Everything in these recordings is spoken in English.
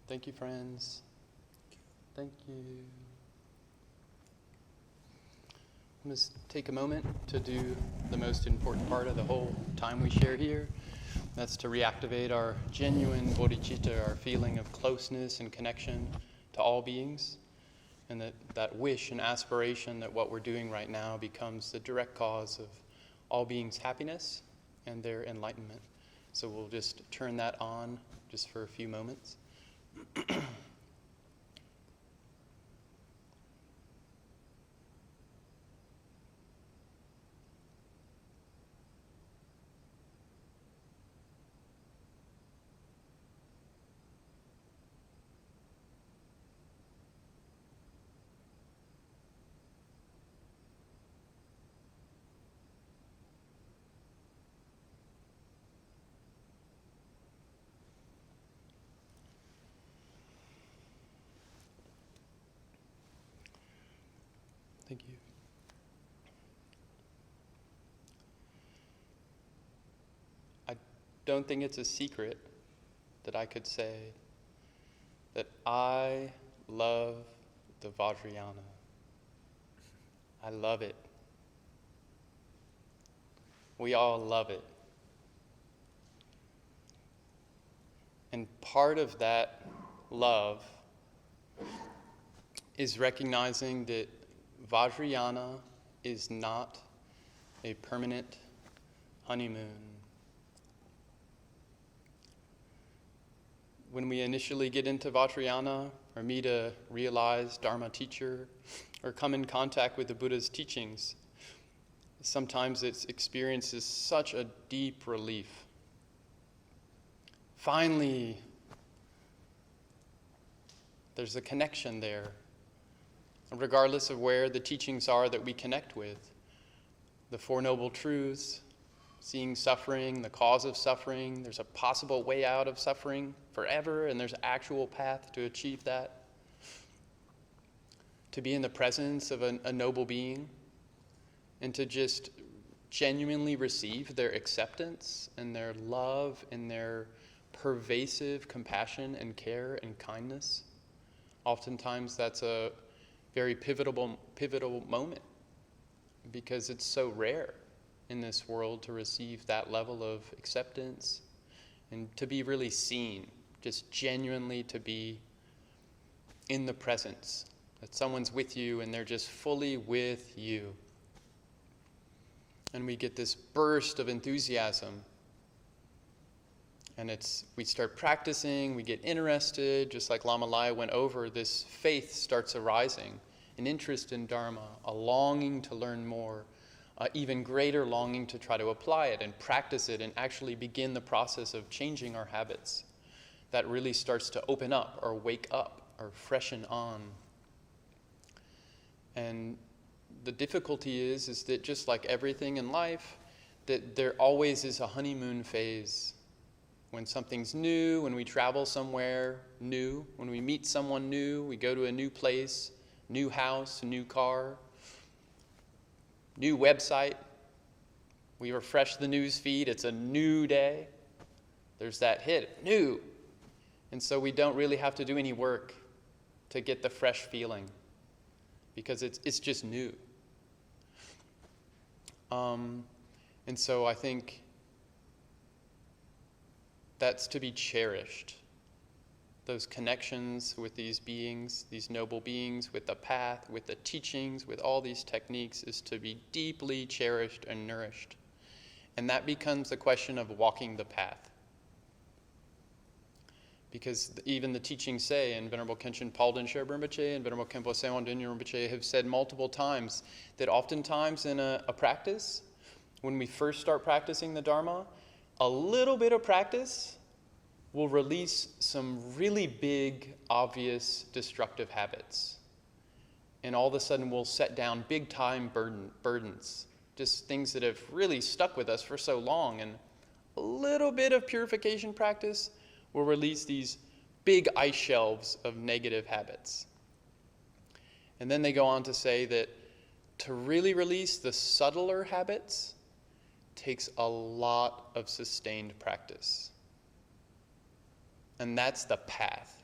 Thank you, friends. Thank you. I'm going to take a moment to do the most important part of the whole time we share here. That's to reactivate our genuine bodhicitta, our feeling of closeness and connection to all beings, and that wish and aspiration that what we're doing right now becomes the direct cause of all beings' happiness and their enlightenment. So we'll just turn that on just for a few moments. Thank you. I don't think it's a secret that I could say that I love the Vajrayana. I love it. We all love it. And part of that love is recognizing that Vajrayana is not a permanent honeymoon. When we initially get into Vajrayana or meet a realized Dharma teacher or come in contact with the Buddha's teachings, sometimes its experience is such a deep relief. Finally, there's a connection there. Regardless of where the teachings are that we connect with, the Four Noble Truths, seeing suffering, the cause of suffering, there's a possible way out of suffering forever, and there's an actual path to achieve that. To be in the presence of a noble being, and to just genuinely receive their acceptance and their love and their pervasive compassion and care and kindness. Oftentimes that's a very pivotal moment, because it's so rare in this world to receive that level of acceptance and to be really seen, just genuinely to be in the presence, that someone's with you and they're just fully with you. And we get this burst of enthusiasm, and we start practicing, we get interested, just like Lama Laia went over, this faith starts arising, an interest in Dharma, a longing to learn more, even greater longing to try to apply it and practice it and actually begin the process of changing our habits. That really starts to open up or wake up or freshen on. And the difficulty is that just like everything in life, that there always is a honeymoon phase. When something's new, when we travel somewhere new, when we meet someone new, we go to a new place, new house, new car, new website, we refresh the news feed, it's a new day. There's that hit, new. And so we don't really have to do any work to get the fresh feeling, because it's just new. And so I think that's to be cherished. Those connections with these beings, these noble beings, with the path, with the teachings, with all these techniques, is to be deeply cherished and nourished. And that becomes the question of walking the path. Because even the teachings say, and Venerable Khenchen Palden Sher Rinpoche and Venerable Khenpo Sewan Döngyal Rinpoche have said multiple times that oftentimes in a practice, when we first start practicing the Dharma, a little bit of practice will release some really big, obvious, destructive habits. And all of a sudden we'll set down big-time burdens, just things that have really stuck with us for so long. And a little bit of purification practice will release these big ice shelves of negative habits. And then they go on to say that to really release the subtler habits takes a lot of sustained practice. And that's the path.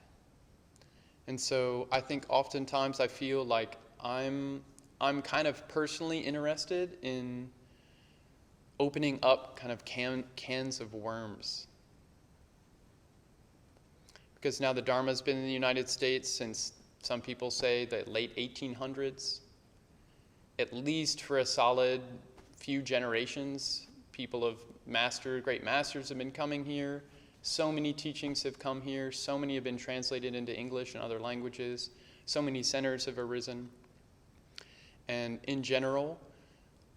And so I think oftentimes I feel like I'm kind of personally interested in opening up kind of cans of worms. Because now the Dharma's been in the United States since, some people say, the late 1800s. At least for a solid few generations, people of great masters have been coming here. So many teachings have come here. So many have been translated into English and other languages. So many centers have arisen. And in general,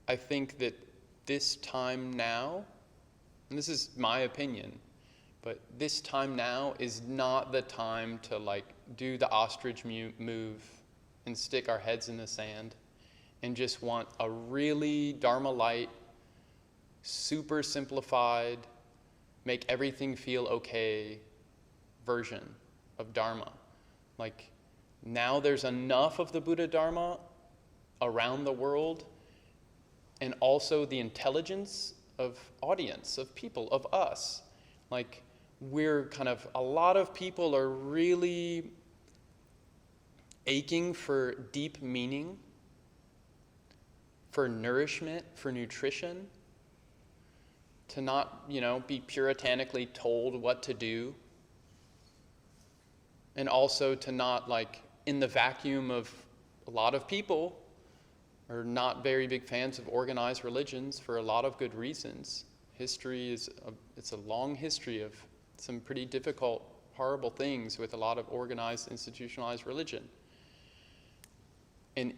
I think that this time now, and this is my opinion, but this time now is not the time to do the ostrich move and stick our heads in the sand and just want a really Dharma light, super simplified, make everything feel okay version of Dharma. Now there's enough of the Buddha Dharma around the world, and also the intelligence of audience, of people, of us. A lot of people are really aching for deep meaning, for nourishment, for nutrition, to not, be puritanically told what to do, and also to not, in the vacuum of a lot of people are not very big fans of organized religions for a lot of good reasons. History it's a long history of some pretty difficult, horrible things with a lot of organized, institutionalized religion. And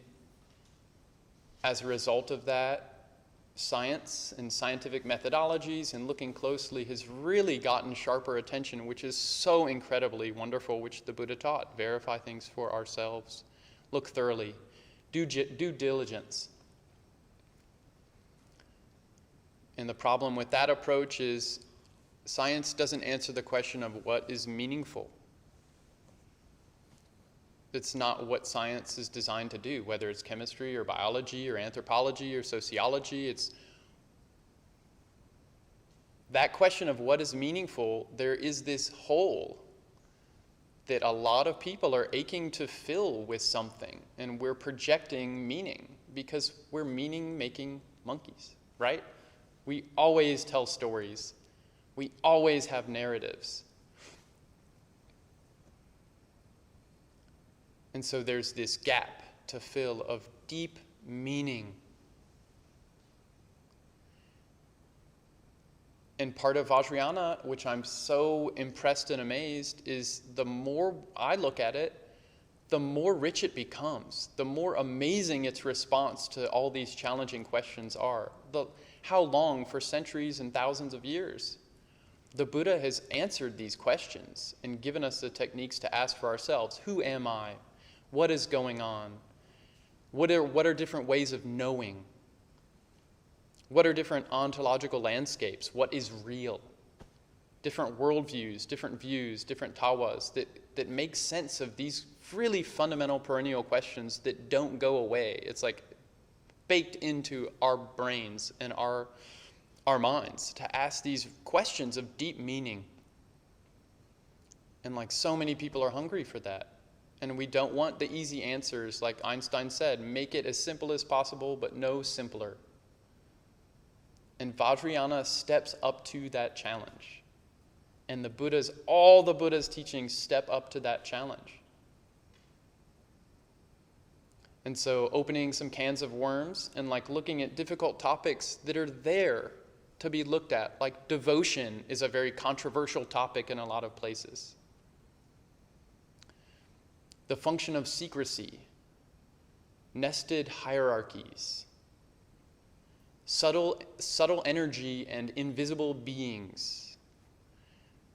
as a result of that, science and scientific methodologies and looking closely has really gotten sharper attention, which is so incredibly wonderful, which the Buddha taught. Verify things for ourselves. Look thoroughly. Do diligence. And the problem with that approach is science doesn't answer the question of what is meaningful. It's not what science is designed to do, whether it's chemistry or biology or anthropology or sociology. It's that question of what is meaningful. There is this hole that a lot of people are aching to fill with something, and we're projecting meaning because we're meaning-making monkeys, right? We always tell stories. We always have narratives. And so there's this gap to fill of deep meaning. And part of Vajrayana, which I'm so impressed and amazed, is the more I look at it, the more rich it becomes, the more amazing its response to all these challenging questions are. How long, for centuries and thousands of years, the Buddha has answered these questions and given us the techniques to ask for ourselves. Who am I? What is going on? What are different ways of knowing? What are different ontological landscapes? What is real? Different worldviews, different views, different tawas that make sense of these really fundamental perennial questions that don't go away. It's baked into our brains and our minds to ask these questions of deep meaning. And so many people are hungry for that. And we don't want the easy answers, like Einstein said, make it as simple as possible, but no simpler. And Vajrayana steps up to that challenge. And all the Buddha's teachings step up to that challenge. And so opening some cans of worms and looking at difficult topics that are there to be looked at, like devotion is a very controversial topic in a lot of places. The function of secrecy, nested hierarchies, subtle energy and invisible beings,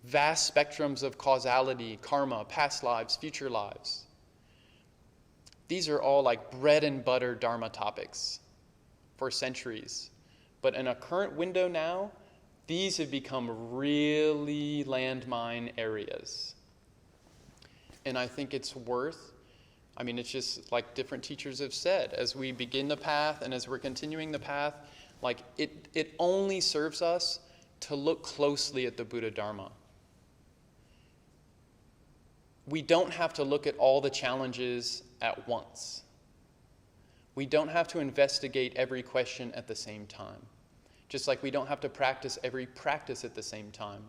vast spectrums of causality, karma, past lives, future lives. These are all bread and butter Dharma topics for centuries. But in a current window now, these have become really landmine areas. And I think it's it's just like different teachers have said, as we begin the path and as we're continuing the path, it only serves us to look closely at the Buddha Dharma. we don't have to look at all the challenges at once. We don't have to investigate every question at the same time. Just like we don't have to practice every practice at the same time.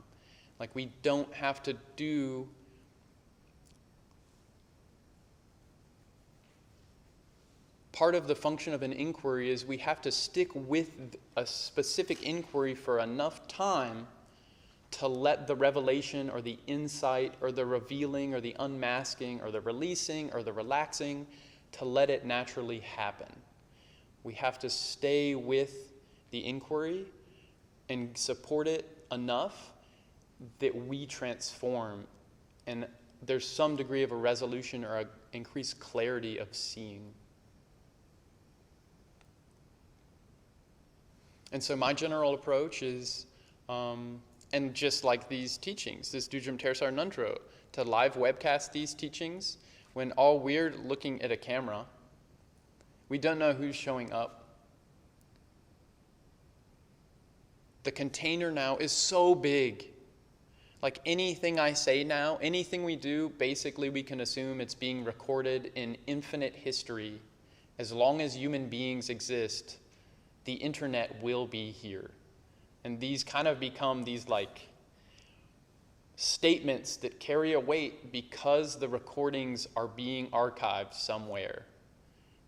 Like we don't have to do part of the function of an inquiry is we have to stick with a specific inquiry for enough time to let the revelation or the insight or the revealing or the unmasking or the releasing or the relaxing, to let it naturally happen. We have to stay with the inquiry and support it enough that we transform, and there's some degree of a resolution or an increased clarity of seeing. And so my general approach is, and just like these teachings, this Dudjom Tersar Ngondro, to live webcast these teachings when all we're looking at a camera. We don't know who's showing up. The container now is so big. Like anything I say now, anything we do, basically we can assume it's being recorded in infinite history. As long as human beings exist, the internet will be here. And these kind of become these like statements that carry a weight because the recordings are being archived somewhere.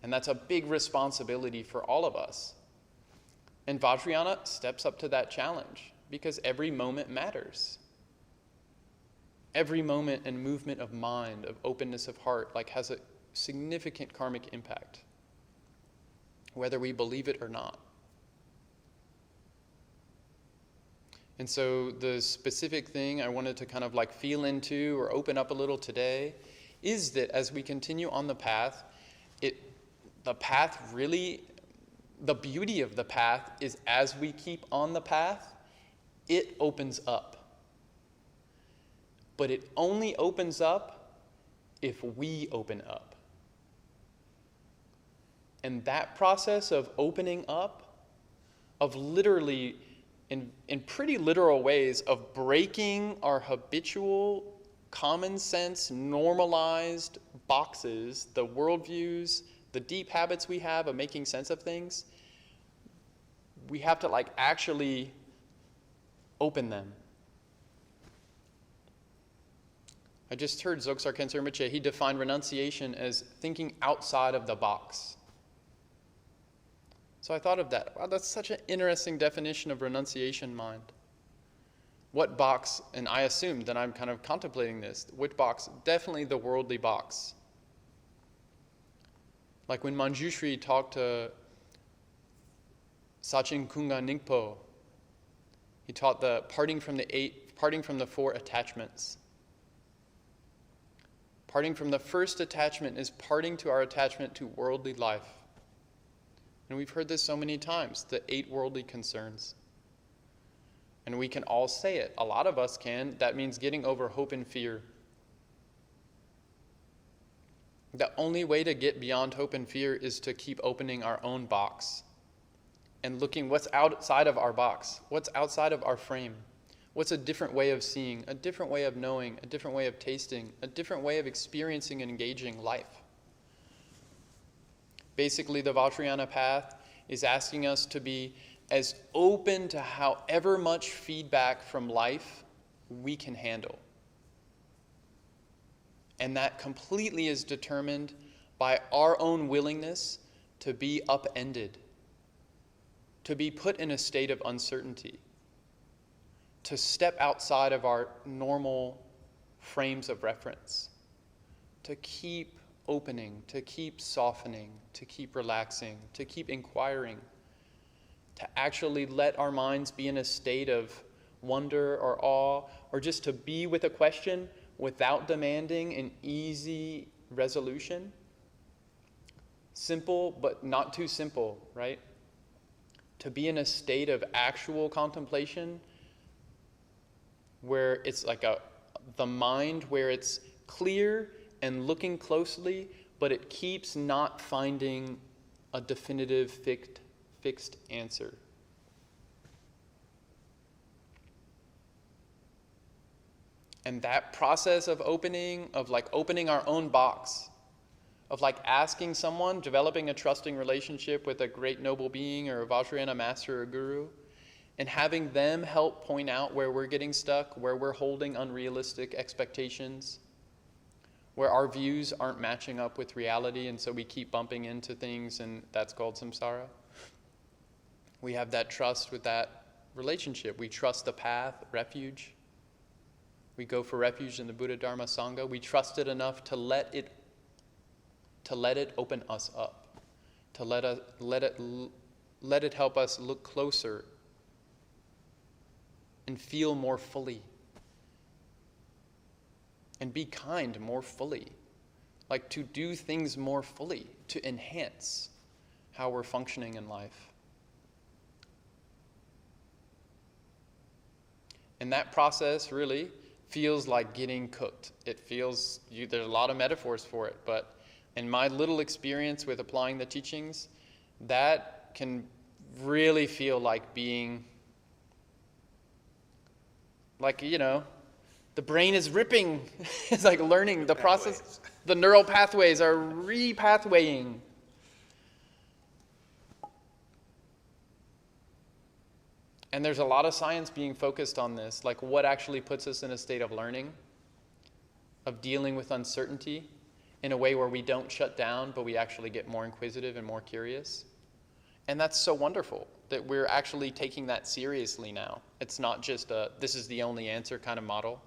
And that's a big responsibility for all of us. And Vajrayana steps up to that challenge because every moment matters. Every moment and movement of mind, of openness of heart, like has a significant karmic impact, whether we believe it or not. And so the specific thing I wanted to kind of like feel into or open up a little today is that as we continue on the path, the beauty of the path is as we keep on the path, it opens up. But it only opens up if we open up. And that process of opening up, of literally, in pretty literal ways, of breaking our habitual, common sense, normalized boxes, the worldviews, the deep habits we have of making sense of things, we have to like actually open them. I just heard Dzogchen Khyentse Rinpoche, he defined renunciation as thinking outside of the box. So I thought of that. Wow, that's such an interesting definition of renunciation mind. What box, and I assumed that I'm kind of contemplating this, which box? Definitely the worldly box. Like when Manjushri talked to Sachin Kunga Ningpo, he taught the parting from the 4 attachments. Parting from the first attachment is parting to our attachment to worldly life. And we've heard this so many times, the 8 worldly concerns. And we can all say it. A lot of us can. That means getting over hope and fear. The only way to get beyond hope and fear is to keep opening our own box and looking what's outside of our box, what's outside of our frame, what's a different way of seeing, a different way of knowing, a different way of tasting, a different way of experiencing and engaging life. Basically, the Vajrayana path is asking us to be as open to however much feedback from life we can handle. And that completely is determined by our own willingness to be upended, to be put in a state of uncertainty, to step outside of our normal frames of reference, to keep opening, to keep softening, to keep relaxing, to keep inquiring, to actually let our minds be in a state of wonder or awe, or just to be with a question without demanding an easy resolution. Simple, but not too simple, right? To be in a state of actual contemplation where it's like the mind where it's clear and looking closely, but it keeps not finding a definitive fixed answer. And that process of opening our own box, of like asking someone, developing a trusting relationship with a great noble being or a Vajrayana master or guru, and having them help point out where we're getting stuck, where we're holding unrealistic expectations, where our views aren't matching up with reality, and so we keep bumping into things, and that's called samsara. We have that trust with that relationship. We trust the path, refuge. We go for refuge in the Buddha, Dharma, Sangha. We trust it enough to let it open us up, to let it help us look closer and feel more fully and be kind more fully, like to do things more fully, to enhance how we're functioning in life. And that process really feels like getting cooked. It feels, there's a lot of metaphors for it, but in my little experience with applying the teachings, that can really feel like being, like, the brain is ripping. It's like learning the process. The neural pathways are repathwaying. And there's a lot of science being focused on this, like what actually puts us in a state of learning, of dealing with uncertainty in a way where we don't shut down, but we actually get more inquisitive and more curious. And that's so wonderful that we're actually taking that seriously now. It's not just this is the only answer kind of model,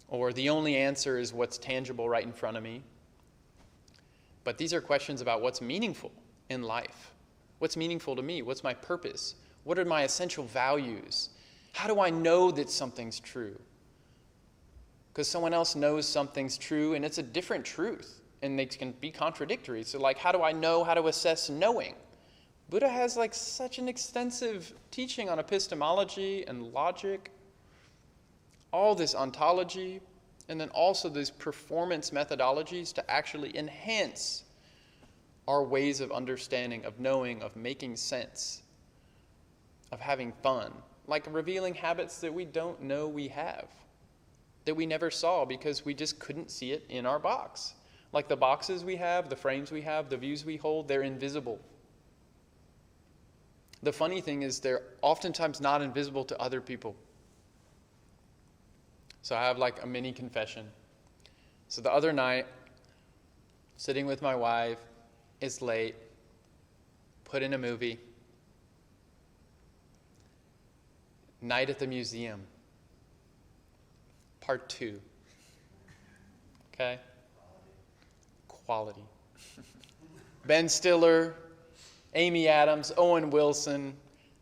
or the only answer is what's tangible right in front of me. But these are questions about what's meaningful in life. What's meaningful to me? What's my purpose? What are my essential values? How do I know that something's true? Because someone else knows something's true, and it's a different truth, and they can be contradictory. So, like, how do I know how to assess knowing? Buddha has, like, such an extensive teaching on epistemology and logic, all this ontology, and then also these performance methodologies to actually enhance our ways of understanding, of knowing, of making sense, of having fun, like revealing habits that we don't know we have, that we never saw because we just couldn't see it in our box. Like the boxes we have, the frames we have, the views we hold, they're invisible. The funny thing is they're oftentimes not invisible to other people. So I have like a mini confession. So the other night, sitting with my wife, it's late, put in a movie, Night at the Museum, Part 2. Okay? Quality. Ben Stiller, Amy Adams, Owen Wilson,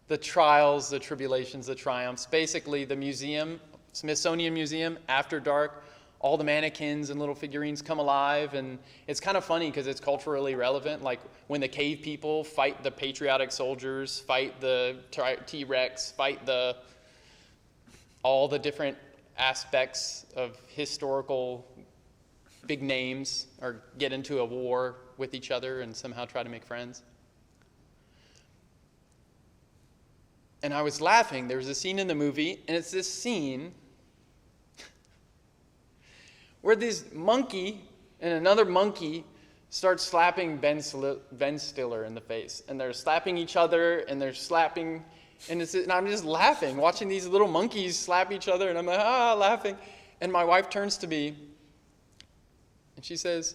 the trials, the tribulations, the triumphs. Basically, the museum, Smithsonian Museum, after dark, all the mannequins and little figurines come alive, and it's kind of funny because it's culturally relevant. Like when the cave people fight the patriotic soldiers, fight the T-Rex, fight all the different aspects of historical big names, or get into a war with each other and somehow try to make friends. And I was laughing. There was a scene in the movie, and it's this scene where this monkey and another monkey start slapping Ben Stiller in the face. And they're slapping each other, and they're slapping, and I'm just laughing, watching these little monkeys slap each other, and I'm like, laughing. And my wife turns to me, and she says,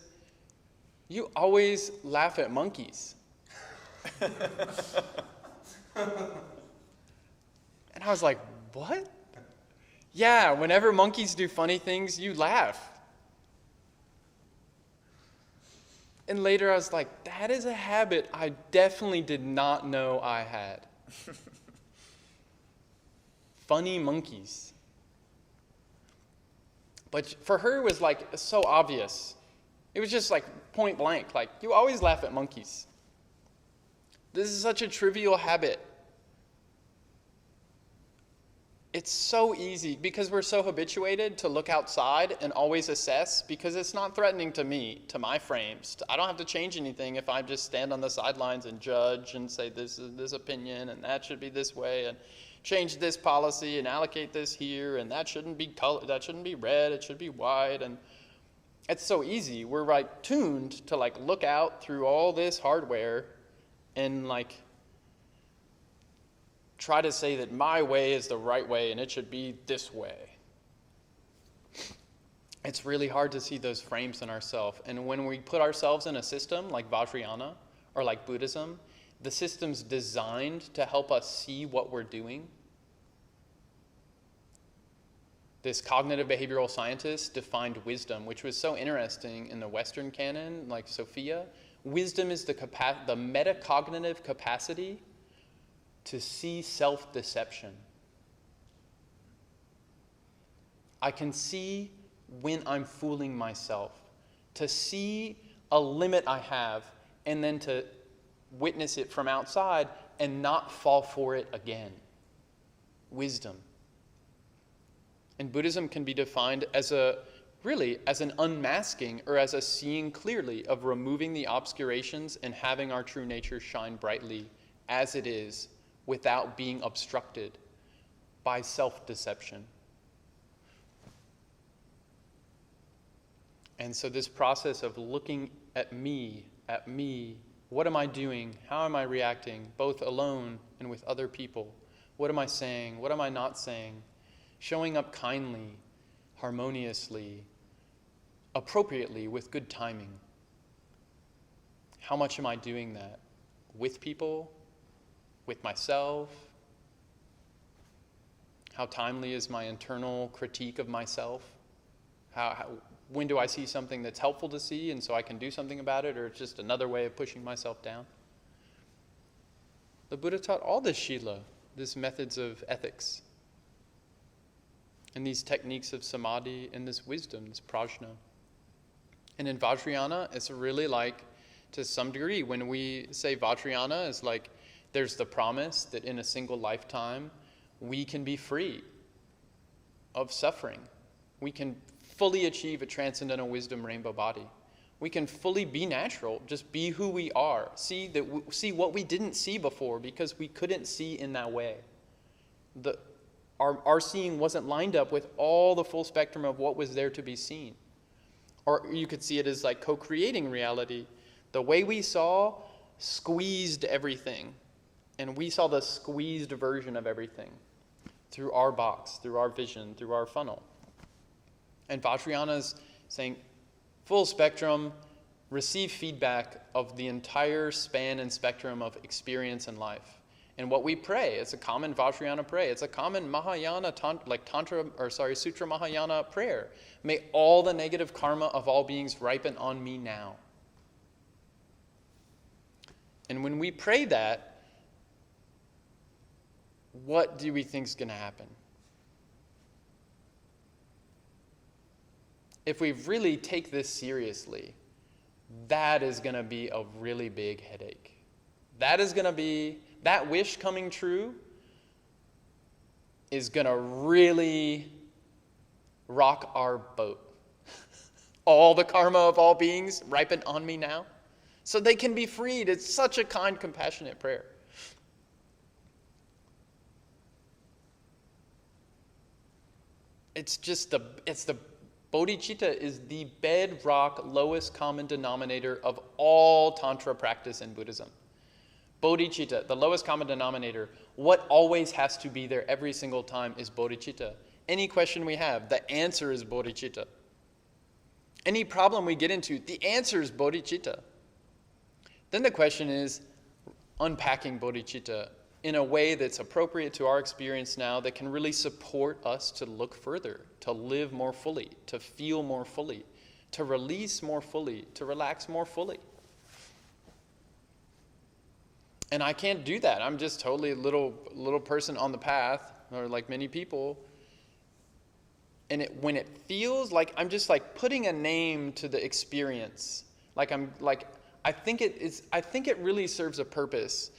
"You always laugh at monkeys." And I was like, what? Yeah, whenever monkeys do funny things, you laugh. And later I was like, that is a habit I definitely did not know I had. Funny monkeys. But for her, it was like so obvious. It was just like point blank, like, you always laugh at monkeys. This is such a trivial habit. it's so easy because we're so habituated to look outside and always assess because it's not threatening to me, to my frames. I don't have to change anything if I just stand on the sidelines and judge and say this is this opinion and that should be this way and change this policy and allocate this here and that shouldn't be color, that shouldn't be red, it should be white. And it's so easy. We're like tuned to like look out through all this hardware and like try to say that my way is the right way and it should be this way. It's really hard to see those frames in ourselves. And when we put ourselves in a system like Vajrayana or like Buddhism, the system's designed to help us see what we're doing. This cognitive behavioral scientist defined wisdom, which was so interesting in the Western canon, like Sophia. Wisdom is the metacognitive capacity to see self-deception. I can see when I'm fooling myself, to see a limit I have, and then to witness it from outside and not fall for it again. Wisdom. And Buddhism can be defined as an unmasking or as a seeing clearly of removing the obscurations and having our true nature shine brightly as it is, without being obstructed by self-deception. And so this process of looking at me, what am I doing? How am I reacting, both alone and with other people? What am I saying? What am I not saying? Showing up kindly, harmoniously, appropriately, with good timing. How much am I doing that? With people? With myself? How timely is my internal critique of myself? When do I see something that's helpful to see and so I can do something about it, or it's just another way of pushing myself down? The Buddha taught all this Shila, these methods of ethics, and these techniques of samadhi and this wisdom, this prajna. And in Vajrayana, it's really like, to some degree, when we say Vajrayana, it's like there's the promise that in a single lifetime, we can be free of suffering. We can fully achieve a transcendental wisdom rainbow body. We can fully be natural, just be who we are. See what we didn't see before because we couldn't see in that way. Our seeing wasn't lined up with all the full spectrum of what was there to be seen. Or you could see it as like co-creating reality. The way we saw squeezed everything. And we saw the squeezed version of everything through our box, through our vision, through our funnel. And Vajrayana is saying, full spectrum, receive feedback of the entire span and spectrum of experience in life. And what we pray, it's a common Vajrayana prayer. It's a common Mahayana, Sutra Mahayana prayer. May all the negative karma of all beings ripen on me now. And when we pray that, what do we think is going to happen? If we really take this seriously, that is going to be a really big headache. That wish coming true is going to really rock our boat. All the karma of all beings ripen on me now, so they can be freed. It's such a kind, compassionate prayer. It's the bodhicitta is the bedrock lowest common denominator of all Tantra practice in Buddhism. Bodhicitta, the lowest common denominator, what always has to be there every single time is bodhicitta. Any question we have, the answer is bodhicitta. Any problem we get into, the answer is bodhicitta. Then the question is unpacking bodhicitta in a way that's appropriate to our experience now, that can really support us to look further, to live more fully, to feel more fully, to release more fully, to relax more fully. And I can't do that. I'm just totally a little person on the path, or like many people. And when it feels like I'm just like putting a name to the experience, I think it really serves a purpose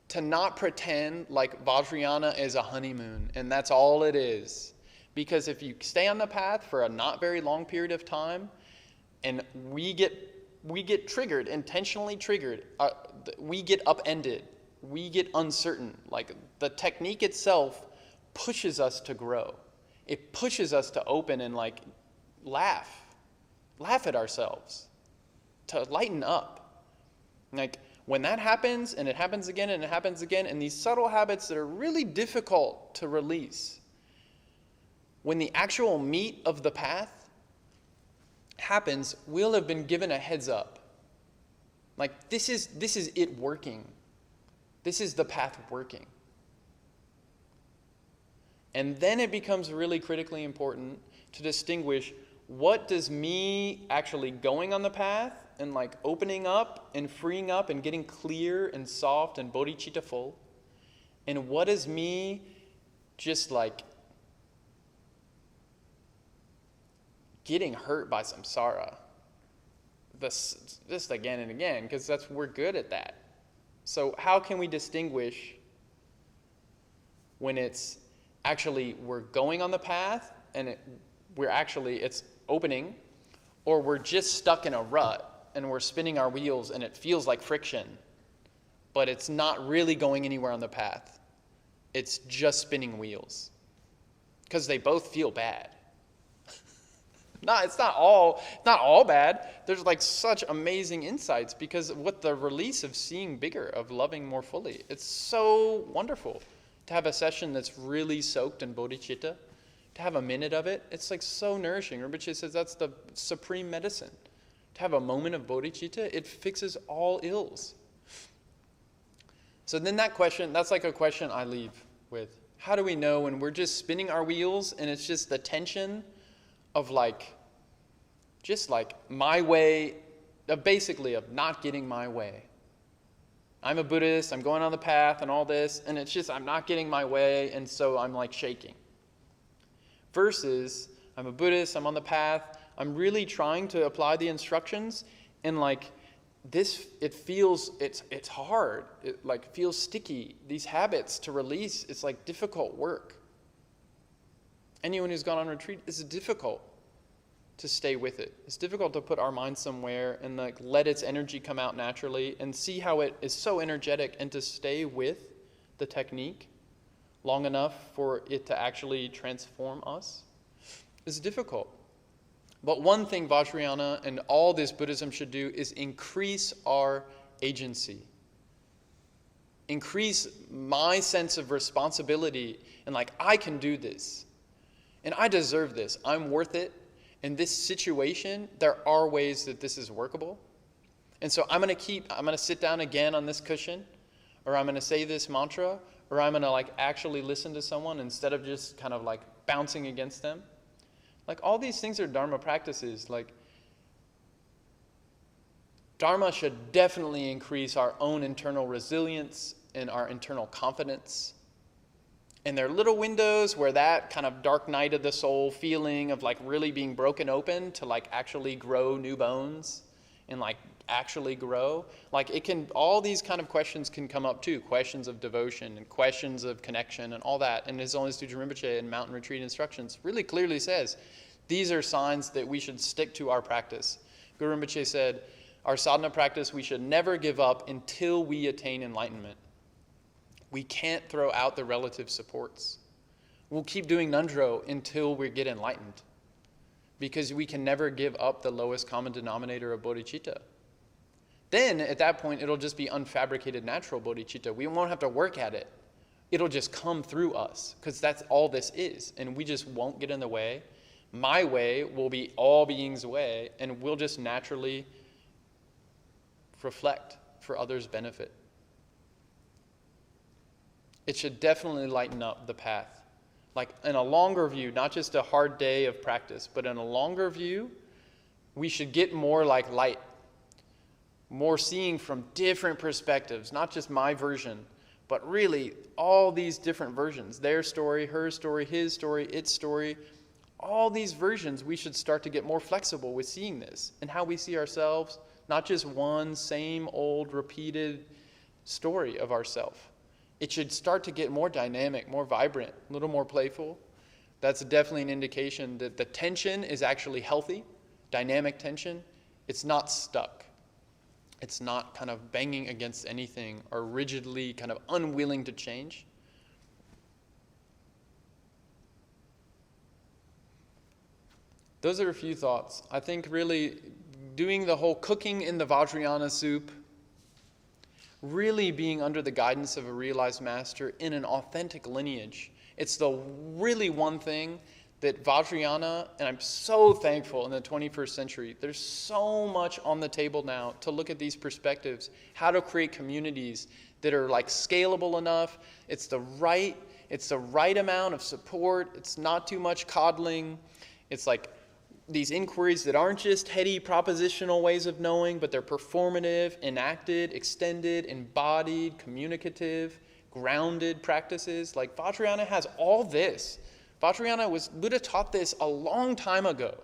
to not pretend like Vajrayana is a honeymoon and that's all it is. Because if you stay on the path for a not very long period of time, and we get triggered, intentionally triggered, we get upended, we get uncertain. Like the technique itself pushes us to grow. It pushes us to open and like laugh at ourselves, to lighten up. Like when that happens, and it happens again, and it happens again, and these subtle habits that are really difficult to release, when the actual meat of the path happens, we'll have been given a heads up. Like this is it working. This is the path working. And then it becomes really critically important to distinguish what does me actually going on the path and like opening up and freeing up and getting clear and soft and bodhicitta full, and what is me just like getting hurt by samsara. This just again and again, because we're good at that. So how can we distinguish when it's actually we're going on the path and it's opening, or we're just stuck in a rut and we're spinning our wheels and it feels like friction, but it's not really going anywhere on the path. It's just spinning wheels, because they both feel bad. It's not all bad. There's like such amazing insights because what the release of seeing bigger, of loving more fully. It's so wonderful to have a session that's really soaked in bodhicitta, to have a minute of it. It's like so nourishing. Rinpoche says that's the supreme medicine. To have a moment of bodhicitta, it fixes all ills. So then that's like a question I leave with. How do we know when we're just spinning our wheels and it's just the tension of just like my way, basically of not getting my way. I'm a Buddhist, I'm going on the path and all this, and it's just I'm not getting my way, and so I'm like shaking. Versus I'm a Buddhist, I'm on the path, I'm really trying to apply the instructions, and like this, it's hard, it like feels sticky. These habits to release, it's like difficult work. Anyone who's gone on retreat, it's difficult to stay with it. It's difficult to put our mind somewhere and like let its energy come out naturally and see how it is so energetic, and to stay with the technique long enough for it to actually transform us is difficult. But one thing Vajrayana and all this Buddhism should do is increase our agency. Increase my sense of responsibility and like, I can do this. And I deserve this. I'm worth it. In this situation, there are ways that this is workable. And so I'm going to sit down again on this cushion, or I'm going to say this mantra, or I'm going to like actually listen to someone instead of just kind of like bouncing against them. Like all these things are Dharma practices. Like Dharma should definitely increase our own internal resilience and our internal confidence. And there are little windows where that kind of dark night of the soul feeling of like really being broken open to like actually grow new bones and like actually grow. Like all these kind of questions can come up too. Questions of devotion and questions of connection and all that. And His Holiness Dudjom Rinpoche in Mountain Retreat Instructions really clearly says these are signs that we should stick to our practice. Guru Rinpoche said, our sadhana practice, we should never give up until we attain enlightenment. We can't throw out the relative supports. We'll keep doing Ngondro until we get enlightened, because we can never give up the lowest common denominator of bodhicitta. Then, at that point, it'll just be unfabricated natural bodhicitta. We won't have to work at it. It'll just come through us, because that's all this is, and we just won't get in the way. My way will be all beings' way, and we'll just naturally reflect for others' benefit. It should definitely lighten up the path. Like in a longer view, not just a hard day of practice, but in a longer view, we should get more like light, more seeing from different perspectives, not just my version, but really all these different versions, their story, her story, his story, its story, all these versions. We should start to get more flexible with seeing this and how we see ourselves, not just one same old repeated story of ourself. it should start to get more dynamic, more vibrant, a little more playful. That's definitely an indication that the tension is actually healthy, dynamic tension. It's not stuck. It's not kind of banging against anything or rigidly kind of unwilling to change. Those are a few thoughts. I think really doing the whole cooking in the Vajrayana soup, really being under the guidance of a realized master in an authentic lineage. It's the really one thing that Vajrayana, and I'm so thankful in the 21st century, there's so much on the table now to look at these perspectives, how to create communities that are like scalable enough. It's the right amount of support. It's not too much coddling. It's like these inquiries that aren't just heady propositional ways of knowing, but they're performative, enacted, extended, embodied, communicative, grounded practices. Like Vajrayana has all this. Buddha taught this a long time ago.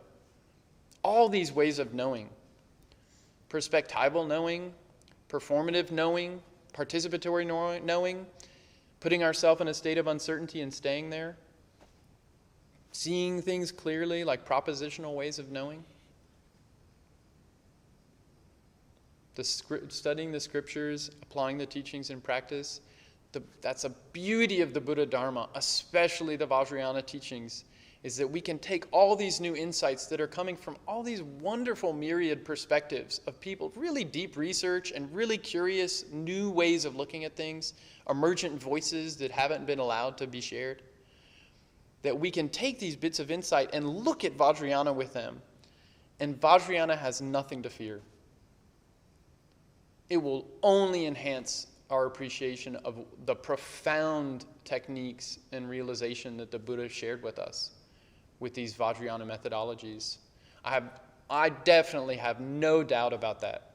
All these ways of knowing. Perspectival knowing, performative knowing, participatory knowing, putting ourselves in a state of uncertainty and staying there. Seeing things clearly, like propositional ways of knowing. Studying the scriptures, applying the teachings in practice. That's a beauty of the Buddha Dharma, especially the Vajrayana teachings, is that we can take all these new insights that are coming from all these wonderful myriad perspectives of people, really deep research and really curious new ways of looking at things, emergent voices that haven't been allowed to be shared. That we can take these bits of insight and look at Vajrayana with them. And Vajrayana has nothing to fear. It will only enhance our appreciation of the profound techniques and realization that the Buddha shared with us with these Vajrayana methodologies. I definitely have no doubt about that.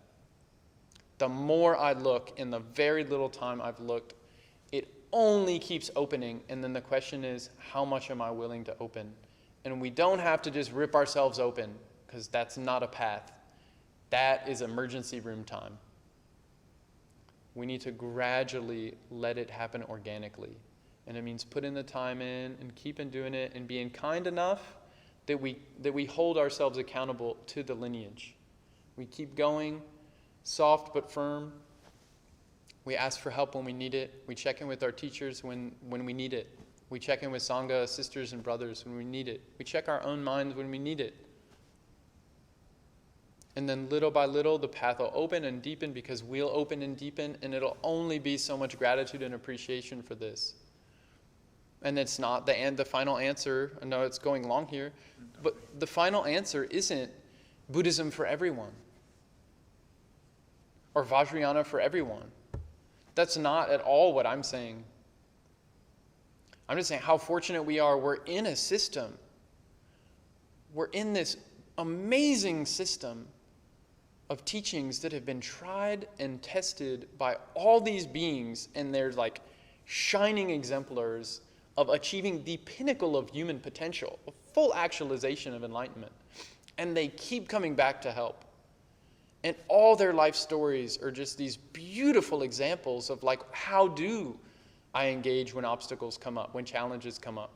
The more I look, in the very little time I've looked, it only keeps opening, and then the question is, how much am I willing to open? And we don't have to just rip ourselves open, because that's not a path. That is emergency room time. We need to gradually let it happen organically. And it means putting the time in and keeping doing it and being kind enough that we hold ourselves accountable to the lineage. We keep going, soft but firm. We ask for help when we need it. We check in with our teachers when we need it. We check in with Sangha, sisters and brothers when we need it. We check our own minds when we need it. And then little by little, the path will open and deepen because we'll open and deepen, and it'll only be so much gratitude and appreciation for this. And it's not the final answer. I know it's going long here, but the final answer isn't Buddhism for everyone or Vajrayana for everyone. That's not at all what I'm saying. I'm just saying how fortunate we are. We're in a system. We're in this amazing system of teachings that have been tried and tested by all these beings, and they're like shining exemplars of achieving the pinnacle of human potential, a full actualization of enlightenment. And they keep coming back to help. And all their life stories are just these beautiful examples of like, how do I engage when obstacles come up, when challenges come up?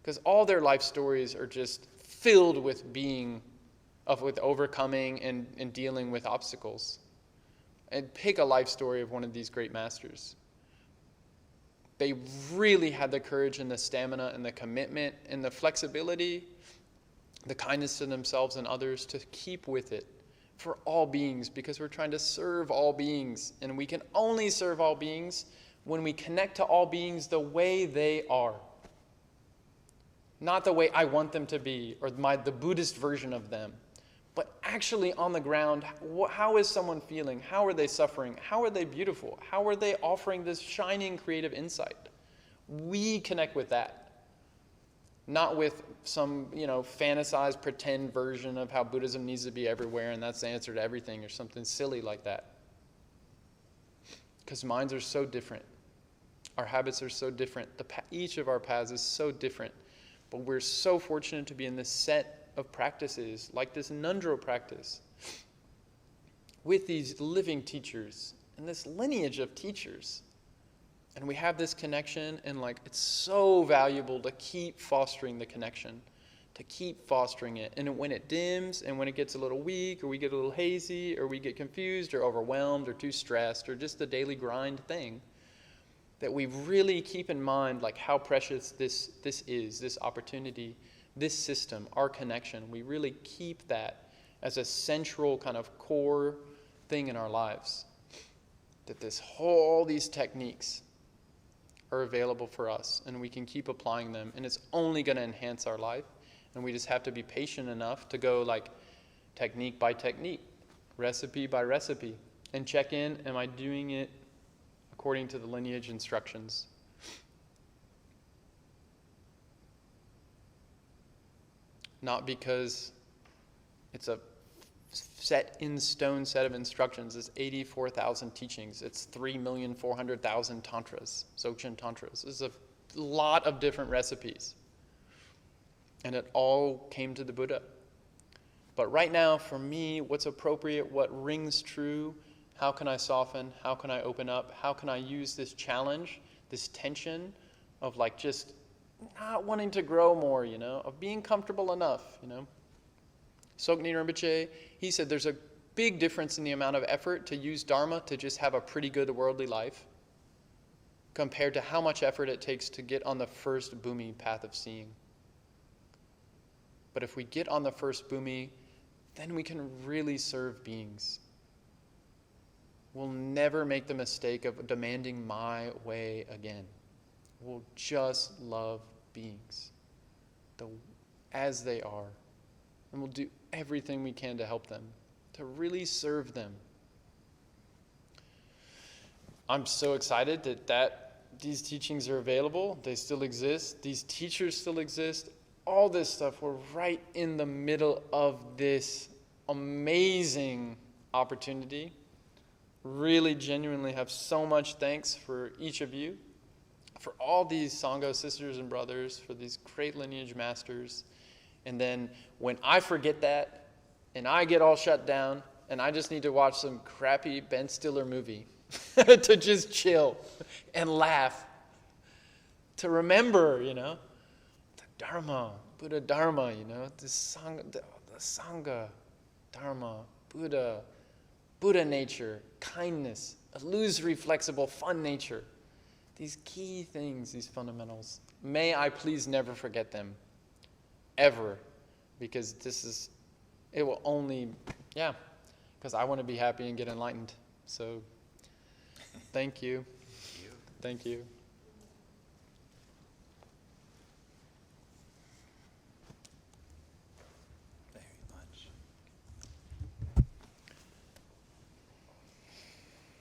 Because all their life stories are just filled with with overcoming and dealing with obstacles. And pick a life story of one of these great masters. They really had the courage and the stamina and the commitment and the flexibility, the kindness to themselves and others to keep with it for all beings, because we're trying to serve all beings. And we can only serve all beings when we connect to all beings the way they are. Not the way I want them to be or the Buddhist version of them. But actually on the ground, how is someone feeling? How are they suffering? How are they beautiful? How are they offering this shining creative insight? We connect with that. Not with some, fantasized pretend version of how Buddhism needs to be everywhere and that's the answer to everything or something silly like that. Because minds are so different. Our habits are so different. Each of our paths is so different. But we're so fortunate to be in this set of practices, like this Ngondro practice, with these living teachers and this lineage of teachers And we have this connection, and like it's so valuable to keep fostering the connection, to keep fostering it. And when it dims, and when it gets a little weak, or we get a little hazy, or we get confused, or overwhelmed, or too stressed, or just a daily grind thing, that we really keep in mind like how precious this is, this opportunity, this system, our connection. We really keep that as a central kind of core thing in our lives. That all these techniques are available for us, and we can keep applying them, and it's only going to enhance our life. And we just have to be patient enough to go like technique by technique, recipe by recipe, and check in, am I doing it according to the lineage instructions? Not because it's a set in stone set of instructions. It's 84,000 teachings. It's 3,400,000 tantras, Dzogchen tantras. It's a lot of different recipes. And it all came to the Buddha. But right now, for me, what's appropriate, what rings true, how can I soften? How can I open up? How can I use this challenge, this tension of like just not wanting to grow more, of being comfortable enough, Sokni Rinpoche, he said there's a big difference in the amount of effort to use Dharma to just have a pretty good worldly life compared to how much effort it takes to get on the first Bhumi path of seeing. But if we get on the first Bhumi, then we can really serve beings. We'll never make the mistake of demanding my way again. We'll just love beings as they are. And we'll do everything we can to help them, to really serve them. I'm so excited that these teachings are available. They still exist. These teachers still exist. All this stuff, we're right in the middle of this amazing opportunity. Really genuinely have so much thanks for each of you, for all these Sangha sisters and brothers, for these great lineage masters. And then when I forget that, and I get all shut down, and I just need to watch some crappy Ben Stiller movie to just chill and laugh, to remember, the Dharma, Buddha Dharma, the Sangha, Dharma, Buddha nature, kindness, illusory, flexible, fun nature. These key things, these fundamentals. May I please never forget them. Ever, because it will only, because I want to be happy and get enlightened. So, thank you. Thank you.